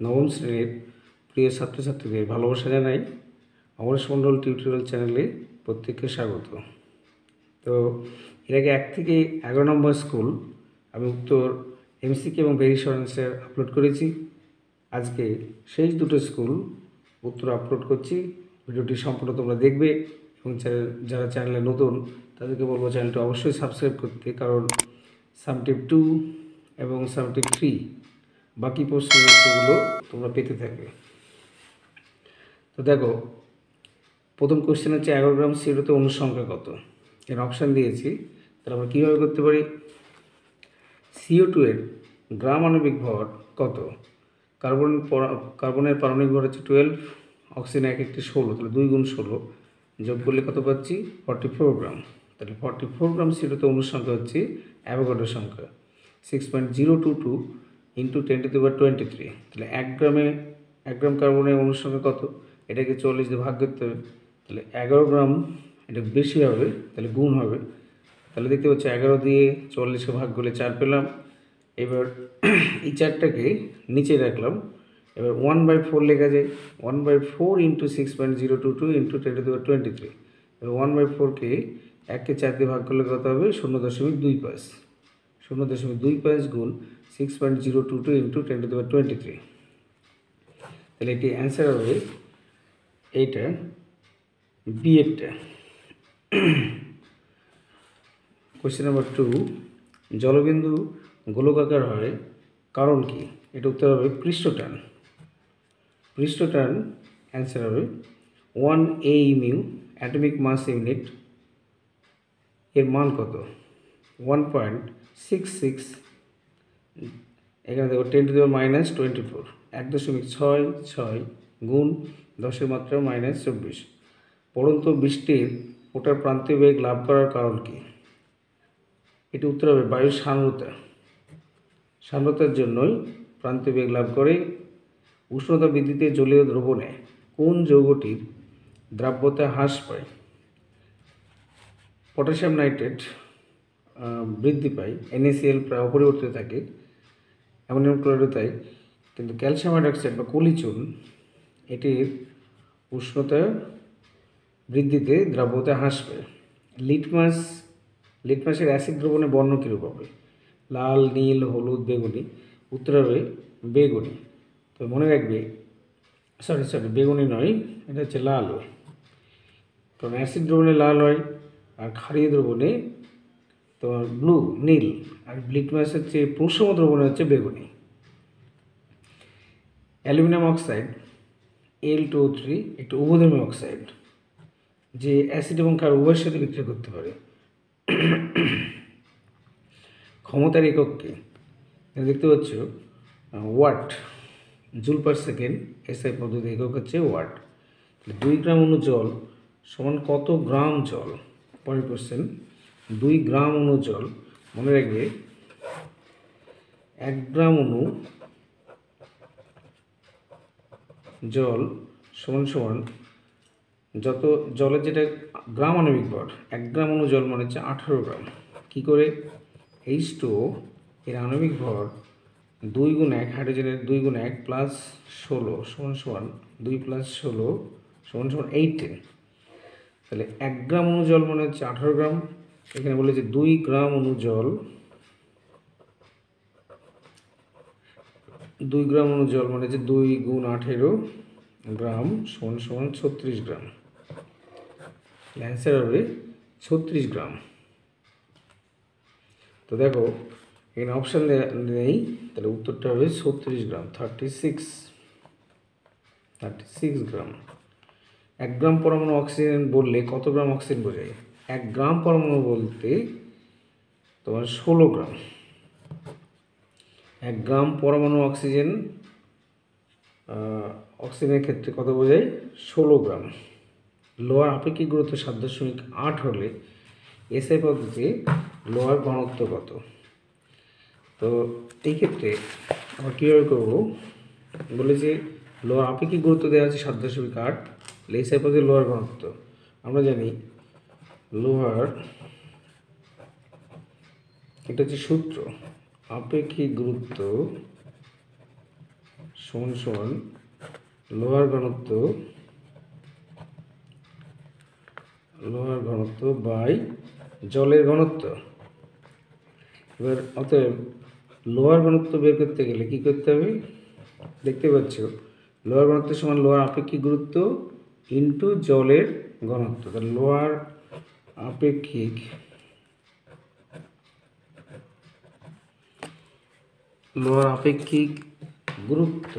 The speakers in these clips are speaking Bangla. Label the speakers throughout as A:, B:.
A: নবম শ্রেণীর প্রিয় ছাত্রছাত্রীদের ভালোবাসা জানাই অমরেশ মণ্ডল টিউটোরিয়াল চ্যানেলে প্রত্যেককে স্বাগত। তো এর আগে 1 থেকে 11 নম্বর স্কুল আমি উত্তর এমসিকে এবং ভেরিয়েশন অ্যান্সার আপলোড করেছি। আজকে শেষ দুটো স্কুল উত্তর আপলোড করছি। ভিডিওটি সম্পূর্ণ তোমরা দেখবে এবং যারা চ্যানেলে নতুন তাদেরকে বলবো চ্যানেলটি অবশ্যই সাবস্ক্রাইব করতে, কারণ সামটিভ 2 এবং সামটিভ 3 বাকি প্রশ্নের উত্তরগুলো তোমরা পেতে থাকবে। তো দেখো, প্রথম কোশ্চেন হচ্ছে 11 গ্রাম CO2 অণুর সংখ্যা কত? এর অপশান দিয়েছি, তাহলে আমরা কীভাবে করতে পারি? CO2 এর গ্রাম আণবিক ভর কত? কার্বনের পারমাণবিক ভর হচ্ছে 12, অক্সিজেন এক একটি 16, তাহলে 2 গুণ 16 যোগ করলে কত পাচ্ছি? 44 গ্রাম। তাহলে 44 গ্রাম CO2 অণুর সংখ্যা হচ্ছে অ্যাভোগাড্রোর সংখ্যা 6.022 ইন্টু 10⁻23। তাহলে 1 গ্রাম কার্বনের অণুর সংখ্যা কত? এটাকে 40 দিয়ে ভাগ করতে হবে। তাহলে 11 গ্রাম, এটা বেশি হবে, তাহলে গুণ হবে। তাহলে দেখতে পাচ্ছি 11 দিয়ে 40কে ভাগ করলে 4 পেলাম। এবার এই 4টাকে নিচে রাখলাম। এবার 1/4 লেখা যায়। 1/4 ইন্টু 6.022 ইন্টু 10⁻23। এবার 1/4কে 1কে 4 দিয়ে ভাগ করলে কত হবে? 0.25। 0.25 গুণ 6.022 ইন্টু 10⁻23। তাহলে এটি অ্যান্সার হবে এইটা, বি এরটা। কোয়েশ্চেন নাম্বার 2, জলবিন্দু গোলকাকার হয় কারণ কি? এটা উত্তর হবে পৃষ্ঠটান। পৃষ্ঠটান অ্যান্সার হবে 1 AU অ্যাটমিক মাস ইউনিট। এর মান কত? 1.66। এখানে দেখো 10⁻24, 1.66 গুণ 10 -24। পড়ন্ত বৃষ্টির ওটার প্রান্তীয় বেগ লাভ করার কারণ কি? এটি উত্তর হবে বায়ুর সান্দ্রতা। সান্দ্রতার জন্যই প্রান্তীয় বেগ লাভ করে। উষ্ণতা বৃদ্ধিতে জলীয় দ্রবণে কোন যৌগটির দ্রাব্যতা হ্রাস পায়? পটাশিয়াম নাইট্রেট বৃদ্ধি পায়, NaCl প্রায় অপরিবর্তিত থাকে, অ্যামোনিয়াম ক্লোরাইডও তাই। কিন্তু ক্যালসিয়াম হাইড্রক্সাইড বা কলিচুন এটির উষ্ণতা বৃদ্ধিতে দ্রাব্যতা হ্রাস পায়। লিটমাসের অ্যাসিড দ্রবণে বর্ণ কীরূপ হবে? লাল, নীল, হলুদ, বেগুনি। উত্তর হবে বেগুনি। তো মনে রাখবে, সরি বেগুনি নয়, এটা হচ্ছে লাল। কারণ অ্যাসিড দ্রবণে লাল হয়, আর ক্ষারীয় দ্রবণে তোমার নীল, আর লিটমাস হচ্ছে প্রসম দ্রবণে হচ্ছে বেগুনি। অ্যালুমিনিয়াম অক্সাইড Al2O3 একটি উভধর্মী অক্সাইড যে অ্যাসিড এবং ক্ষার উভয়ের সাথে বিক্রিয়া করতে পারে। ক্ষমতার একক কি? দেখতে পাচ্ছ watt, joule per second. SI পদ্ধতি একক হচ্ছে ওয়াট। 2 গ্রাম অণু জল সমান কত গ্রাম জল? পরের কোশ্চেন, 2 গ্রাম অণু জল। মনে রাখবে 1 গ্রাম অণু জল সমান যত জলের যেটা গ্রাম আণবিক ভর, 1 গ্রাম অণু জল মানে হচ্ছে 18 গ্রাম। কী করে? H2O এর আণবিক ভর 2 গুণ 1, হাইড্রোজেনের 2 গুণ 1 প্লাস 16 সমান 2 প্লাস 16 সমান 18। তাহলে 1 গ্রাম অণু জল মানে হচ্ছে 18 গ্রাম। এখানে বলেছে 2 গ্রাম অণু জল, 2 গ্রাম অণু জল মানে হচ্ছে 2 গুণ 18 গ্রাম সমান 36 গ্রাম। অ্যান্সার হবে 36 গ্রাম। তো দেখো এখানে অপশান নেই, তাহলে উত্তরটা হবে 36 গ্রাম, 36 গ্রাম। 1 গ্রাম পরমাণু অক্সিজেন বললে কত গ্রাম অক্সিজেন বোঝায়? 1 গ্রাম পরমাণু বলতে তোমার 16 গ্রাম। 1 গ্রাম পরমাণু অক্সিজেনের ক্ষেত্রে কত বোঝায়? 16 গ্রাম। লোহার আপেক্ষিক গুরুত্ব 7.8 হলে SI পদ্ধতিতে লোহার ঘনত্ব কত? তো এই ক্ষেত্রে আমরা কীভাবে করবো? বলে যে লোহার আপেক্ষিক গুরুত্ব দেওয়া আছে 7.8, SI পদ্ধতিতে লোহার ঘনত্ব আমরা জানি লোহার, এটা হচ্ছে সূত্র, আপেক্ষিক গুরুত্ব সমান সমান লোহার ঘনত্ব বাই জলের ঘনত্ব। এবার অতএব লোহার ঘনত্ব বের করতে গেলে কি করতে হবে, দেখতে পাচ্ছ লোহার ঘনত্ব সমান লোহার আপেক্ষিক গুরুত্ব ইন্টু জলের ঘনত্ব। তাহলে লোহার আপেক্ষিক গুরুত্ব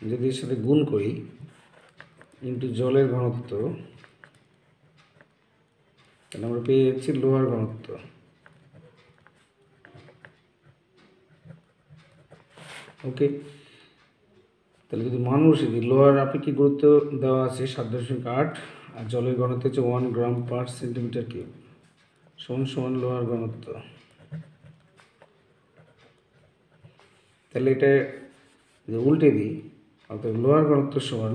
A: যদি এর সাথে গুণ করি ইন্টু জলের ঘনত্ব, তাহলে আমরা পেয়ে যাচ্ছি লোহার ঘনত্ব। ওকে, তাহলে যদি মান বসে দিই, লোহার আপেক্ষিক গুরুত্ব দেওয়া আছে 7.8 আর জলের ঘনত্ব হচ্ছে 1 গ্রাম পার সেন্টিমিটার কিউব সমান সমান লোহার ঘনত্ব। তাহলে এটা যদি উল্টে দিই, অর্থাৎ লোহার ঘনত্ব সমান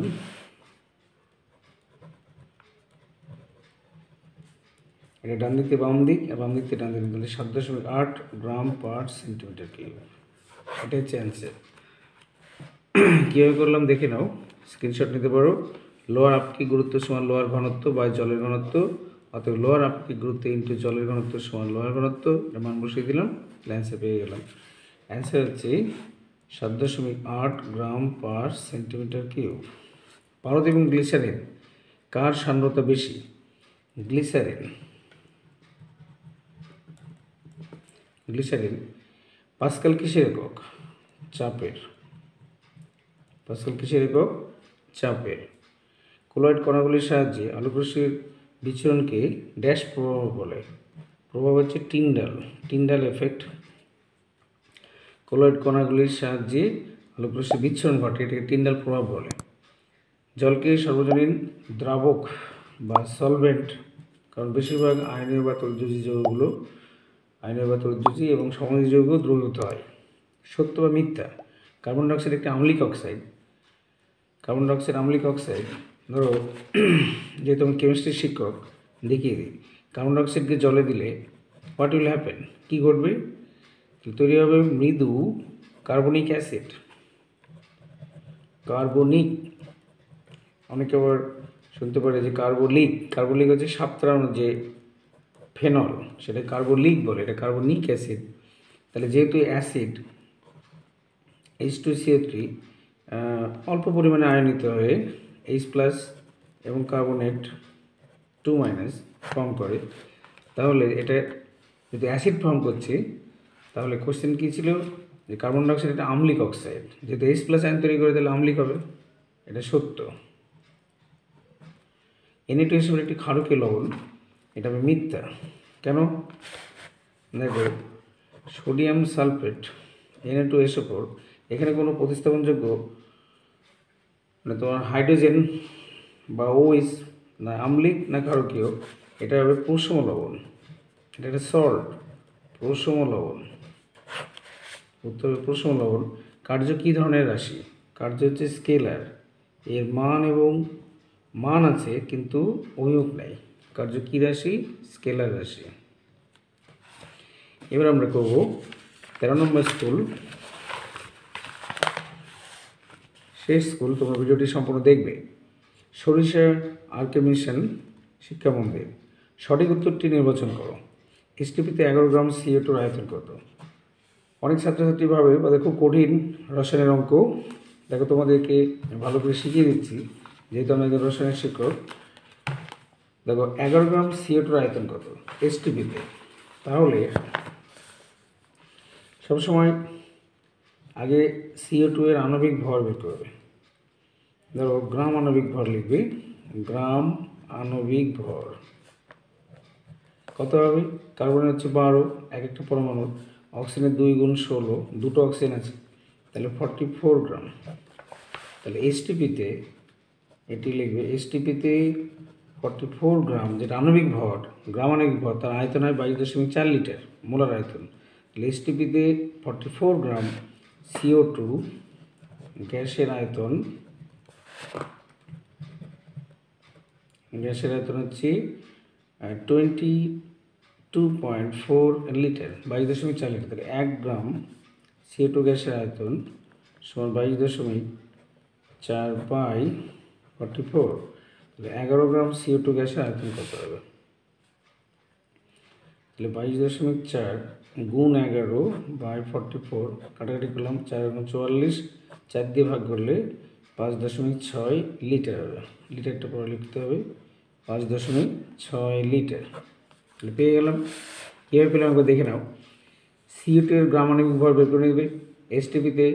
A: এটা ডান দিকে বাম দিক আর বাম দিক থেকে ডান দিকে, তাহলে 7.8 গ্রাম পার সেন্টিমিটার কিউব। এটা হচ্ছে অ্যান্সার। কীভাবে করলাম দেখে নাও, স্ক্রিনশট নিতে পারো। লোহার আপেক্ষিক গুরুত্ব সমান লোহার ঘনত্ব বা জলের ঘনত্ব, অর্থাৎ লোহার আপেক্ষিক গুরুত্ব ইন্টু জলের ঘনত্ব সমান লোহার ঘনত্ব। এটা মান বসিয়ে দিলাম, অ্যান্সার পেয়ে গেলাম। অ্যান্সার হচ্ছে 7.8 গ্রাম পার সেন্টিমিটার কিউব। পারদ এবং গ্লিসারিন কার সান্দ্রতা বেশি? গ্লিসারিন পাস্কাল কিসের একক? চাপের। কোলয়েড কণাগুলির সাহায্যে আলোকরশ্মির বিচ্ছুরণকে ড্যাশ প্রভাব বলে। প্রভাব হচ্ছে টিন্ডাল এফেক্ট। কোলয়েড কণাগুলির সাহায্যে আলোকরশ্মির বিচ্ছুরণ ঘটে, এটাকে টিন্ডাল প্রভাব বলে। জলকে সর্বজনীন দ্রাবক বা সলভেন্ট, কারণ বেশিরভাগ আয়নীয় বা তড়িৎদ্রুজি যৌগগুলো এবং সমযোজী যৌগ দ্রবীভূত হয়। সত্য বা মিথ্যা? কার্বন ডাইঅক্সাইড একটি আম্লিক অক্সাইড। ধরো যেহেতু আমি কেমিস্ট্রির শিক্ষক, দেখিয়ে দিই। কার্বন ডাইঅক্সাইডকে জলে দিলে হোয়াট উইল হ্যাপেন, কী ঘটবে? তৈরি হবে মৃদু কার্বনিক অ্যাসিড। অনেকে আবার শুনতে পারে যে কার্বলিক হচ্ছে সাবত্রানোর যে ফেনল, সেটা কার্বলিক বলে, এটা কার্বনিক অ্যাসিড। তাহলে যেহেতু অ্যাসিড H2CO3 অল্প পরিমাণে আয়নিত হয়ে H+ এবং কার্বনেট 2- ফর্ম করে, তাহলে এটা যদি অ্যাসিড ফর্ম করছে, তাহলে কোশ্চেন কী ছিল যে কার্বন ডাইঅক্সাইড একটা আম্লিক অক্সাইড, যেহেতু H+ আয়ন তৈরি করে তাহলে আম্লিক হবে। এটা সত্য। Na2SO4 একটি ক্ষারকীয় লবণ, এটা হবে মিথ্যা। কেন? দেখো সোডিয়াম সালফেট Na2SO4, এখানে কোনো প্রতিস্থাপনযোগ্য মানে তোমার হাইড্রোজেন বা OH না আম্লিক না ক্ষারকীয়, এটা হবে প্রশম লবণ, এটা একটা সল্ট, প্রশম লবণ। উত্তর হবে প্রশম লবণ। কার্য কী ধরনের রাশি? কার্য হচ্ছে স্কেলার, এর মান আছে কিন্তু অভিমুখ নেই। কার্য কী রাশি? স্কেলার রাশি। এবার আমরা করব 13 নম্বর স্কুল। শেষ স্কুল, তোমরা ভিডিওটি সম্পূর্ণ দেখবে। সরিষা আর্কেমিশন শিক্ষা মন্দির। সঠিক উত্তরটি নির্বাচন করো। এসটিপিতে 11 গ্রাম CO2 আয়তন কত? অনেক ছাত্রছাত্রী ভাবে খুব কঠিন রসায়নের অঙ্ক। দেখো তোমাদেরকে ভালো করে শিখিয়ে দিচ্ছি, যেহেতু আমি একজন রসায়নের শিক্ষক। দেখো 11 গ্রাম CO2 আয়তন কত এসটিপিতে? তাহলে সবসময় আগে CO2 এর আণবিক ভর বের করবে। ধরো গ্রাম আণবিক ভর লিখবে, গ্রাম আণবিক ভর কত হবে? কার্বনের হচ্ছে 12, এক একটা পরমাণু। অক্সিজেনের 2 গুণ 16, দুটো অক্সিজেন আছে, তাহলে 44 গ্রাম। তাহলে এসটিপিতে এটি লিখবে, এসটিপিতে 44 গ্রাম, যেটা আণবিক ভর, গ্রাম আণবিক ভর, তার আয়তন হয় 22.4 লিটার, মোলার আয়তন। তাহলে এসটিপিতে 44 গ্রাম CO2 গ্যাসের আয়তন হচ্ছে 22.4 লিটার, 22.4 লিটার। তাহলে 1 গ্রাম CO2 গ্যাসের আয়তন সমান 22.4/44, তাহলে 11 গ্রাম CO2 গ্যাসের আয়তন কত হবে? তাহলে 22.4 গুণ 11/44 কাটাকাটি করলাম, 4 গুণ 44, 4 দিয়ে ভাগ করলে 5.6 লিটার হবে। লিটারটা পরে লিখতে হবে, 5.6 লিটার। তাহলে পেয়ে গেলাম। কীভাবে পেলাম আমাকে দেখে নাও। CO2 এর গ্রাম আণবিক ভর বের করে নেবে STPতে।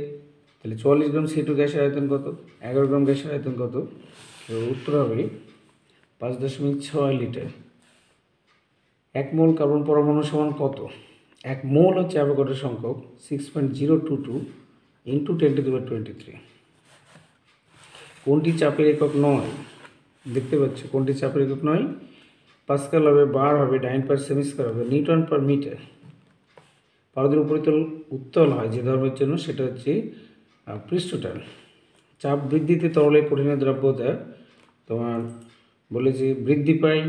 A: তাহলে 44 গ্রাম CO2 গ্যাসের আয়তন কত, 11 গ্রাম গ্যাসের আয়তন কত? উত্তর হবে 5.6 লিটার। 1 মোল কার্বন পরমাণু সমান কত? 1 মোল হচ্ছে অ্যাভোগাড্রো সংখ্যক 6.022 × 10⁻23। কোনটি চাপের একক নয়? দেখতে পাচ্ছ কোনটি চাপের একক নয়? পাস্কাল হবে, বার হবে, ডাইন/সেমি স্কয়ার হবে, নিউটন/মিটার। পারদের উপরিতল উত্তল হয় যে ধর্মের জন্য, সেটা হচ্ছে পৃষ্ঠটান। চাপ বৃদ্ধিতে তরলের কঠিন দ্রব্যতা তোমার বলেছে বৃদ্ধি পায়,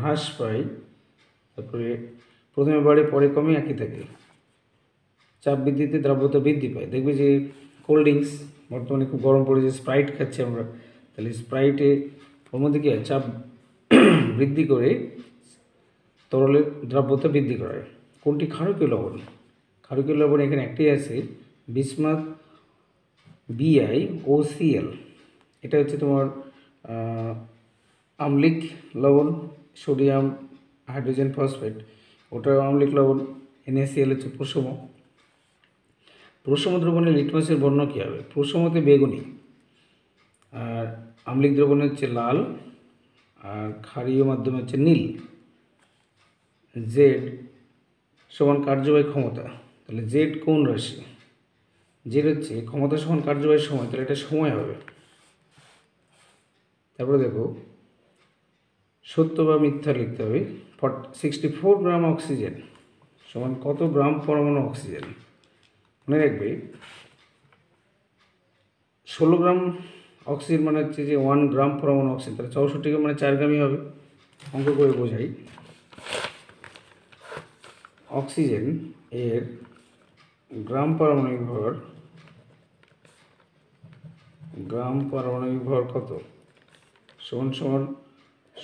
A: হ্রাস পায়, তারপরে প্রথমে বাড়ে পরে কমে, একই থাকে। চাপ বৃদ্ধিতে দ্রব্যতা বৃদ্ধি পায়। দেখবে যে কোল্ড ড্রিঙ্কস বর্তমানে খুব গরম পড়েছে, স্প্রাইট খাচ্ছি আমরা, তাহলে স্প্রাইটে ওর মধ্যে কী হয়, চাপ বৃদ্ধি করে তরলের দ্রব্যতা বৃদ্ধি করায়। কোনটি ক্ষারকীয় লবণ? ক্ষারকীয় লবণ এখানে একটাই আছে, বিসমাথ BiOCl। এটা হচ্ছে তোমার আম্লিক লবণ, সোডিয়াম হাইড্রোজেন ফসফেট, ওটা আম্লিক লবণ। NaCl হচ্ছে প্রশম। প্রশম দ্রবণে লিটমাসের বর্ণ কী হবে? প্রশমতে বেগুনি, আর আম্লিক দ্রবণে হচ্ছে লাল, আর ক্ষারীয় মাধ্যমে হচ্ছে নীল। Z সমান কার্যবাহী ক্ষমতা, তাহলে Z কোন রাশি? Z হচ্ছে ক্ষমতা সমান কার্যবাহী সময়, তাহলে এটা সময় হবে। তারপরে দেখো সত্য বা মিথ্যা লিখতে হবে। 64 গ্রাম অক্সিজেন সমান কত গ্রাম পরমাণু অক্সিজেন? মনে রাখবে 16 গ্রাম অক্সিজেন মানে হচ্ছে যে 1 গ্রাম পরমাণু অক্সিজেন, তাহলে 64 গ্রাম মানে 4 গ্রামই হবে। অঙ্ক করে বোঝাই। অক্সিজেন এর গ্রাম পারমাণবিক ভর কত? সমান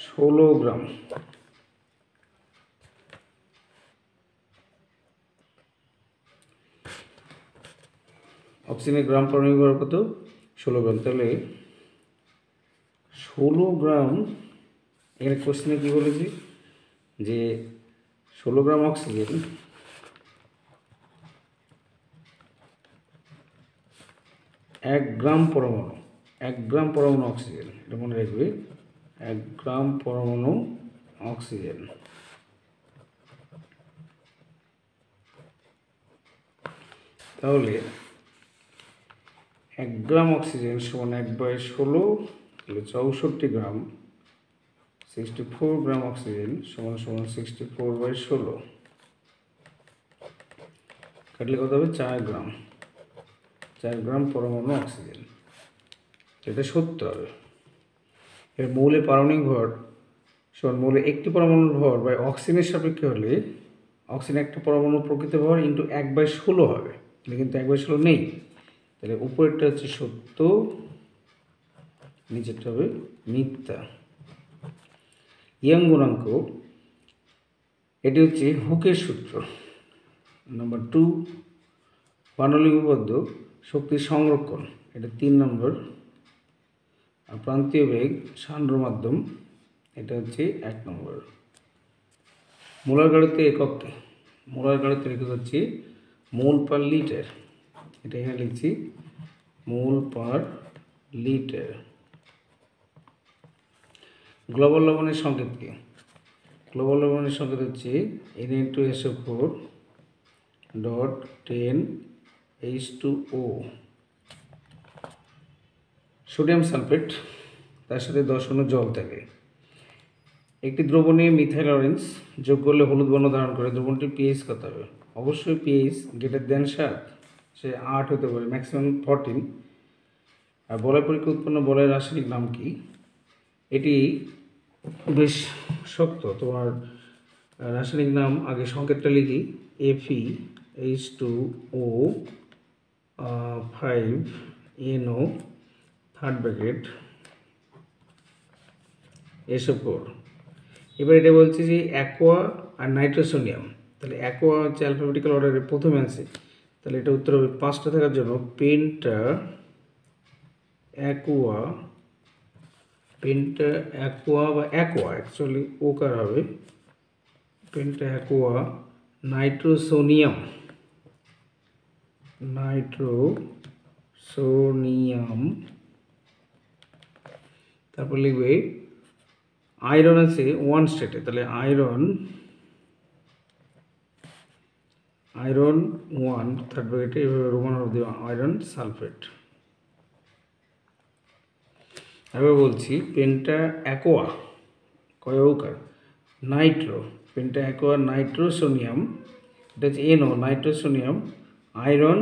A: 16 গ্রাম। অক্সিজেনের গ্রাম পারমাণবিক ভর কত? 16 গ্রাম। তাহলে 16 গ্রাম, এখানে কোশ্চেনে কী বলেছি যে 16 গ্রাম অক্সিজেন 1 গ্রাম পরমাণু, 1 গ্রাম পরমাণু অক্সিজেন, এটা মনে রাখবে, 1 গ্রাম পরমাণু অক্সিজেন। তাহলে 1 গ্রাম অক্সিজেন সমান 1/16, তাহলে 64 গ্রাম। 64 গ্রাম অক্সিজেন সমান 64/16, কাটলে কত হবে? 4 গ্রাম। 4 গ্রাম পরমাণু অক্সিজেন, এটা সত্য হবে। এর মৌলের পারমাণবিক ভর সমান মৌলের একটি পরমাণুর ভর বা অক্সিজেনের সাপেক্ষে হলে অক্সিজেন একটা পরমাণুর প্রকৃত ভর ইন্টু 1/16 হবে। তাহলে কিন্তু 1/16 নেই, তাহলে উপরেরটা হচ্ছে সত্য, নিচেরটা হবে মিথ্যা। ইয়ং গুণাঙ্ক, এটি হচ্ছে হুকের সূত্র। নাম্বার 2 পারমাণবিক উপপাদ্য শক্তির সংরক্ষণ, এটা 3 নম্বর। আর প্রান্তীয় বেগ সান্দ্র মাধ্যম, এটা হচ্ছে 1 নম্বর। মোলার গাড়িতে একক কি? মোলার গাড়িতে একক হচ্ছে মোল পার লিটার, এটা এখানে লিখছি মোল পার লিটার। গ্লোবাল লবণের সংকেত কি? গ্লোবাল লবণের সংকেত হচ্ছে Na2SO4.10H2O। সোডিয়াম সালফেট, তার সাথে 10 অণু জল থাকে। একটি দ্রবণে মিথাইল অরেঞ্জ যোগ করলে হলুদ বর্ণ ধারণ করে, দ্রবণটির pH কত হবে? অবশ্যই pH > 7, সে 8 হতে পারে, ম্যাক্সিমাম 14। আর বলয় পরীক্ষা উৎপন্ন বলয়ের রাসায়নিক নাম কি? এটি বেশ শক্ত, তোমার রাসায়নিক নাম আগে সংকেতটা লিখি, Fe H2O 5NO third bracket SO4। এবার এটা বলছি যে অ্যাকোয়া আর নাইট্রোসোনিয়াম, তাহলে অ্যাকোয়া হচ্ছে অ্যালফাবেটিক্যাল অর্ডারে প্রথমে আছে, তাহলে এটা উত্তর হবে 5টা থাকার জন্য পেন্টা অ্যাকোয়া বা অ্যাকোয়া অ্যাকচুয়ালি ওকার হবে পেন্টা অ্যাকোয়া নাইট্রোসোনিয়াম তারপর লিখবে আয়রন আছে 1 স্টেটে, তাহলে আয়রন 1 থার্ড ব্র্যাকেটে এভাবে রোমান অফ দেওয়া আয়রন সালফেট। এবার বলছি পেন্টা অ্যাকোয়া কয়ৌকার নাইট্রো পেন্টা অ্যাকোয়া নাইট্রোসোনিয়াম, এটা হচ্ছে NO নাইট্রোসোনিয়াম আয়রন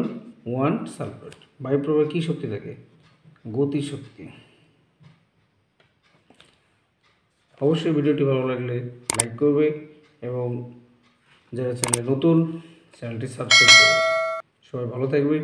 A: 1 সালফেট। বায়ুপ্রবাহ কী শক্তি থাকে? গতি শক্তি। অবশ্যই ভিডিওটি ভালো লাগলে লাইক করবে এবং যারা চ্যানেলে নতুন চ্যানেলটি সাবস্ক্রাইব করবে। সবাই ভালো থাকবে।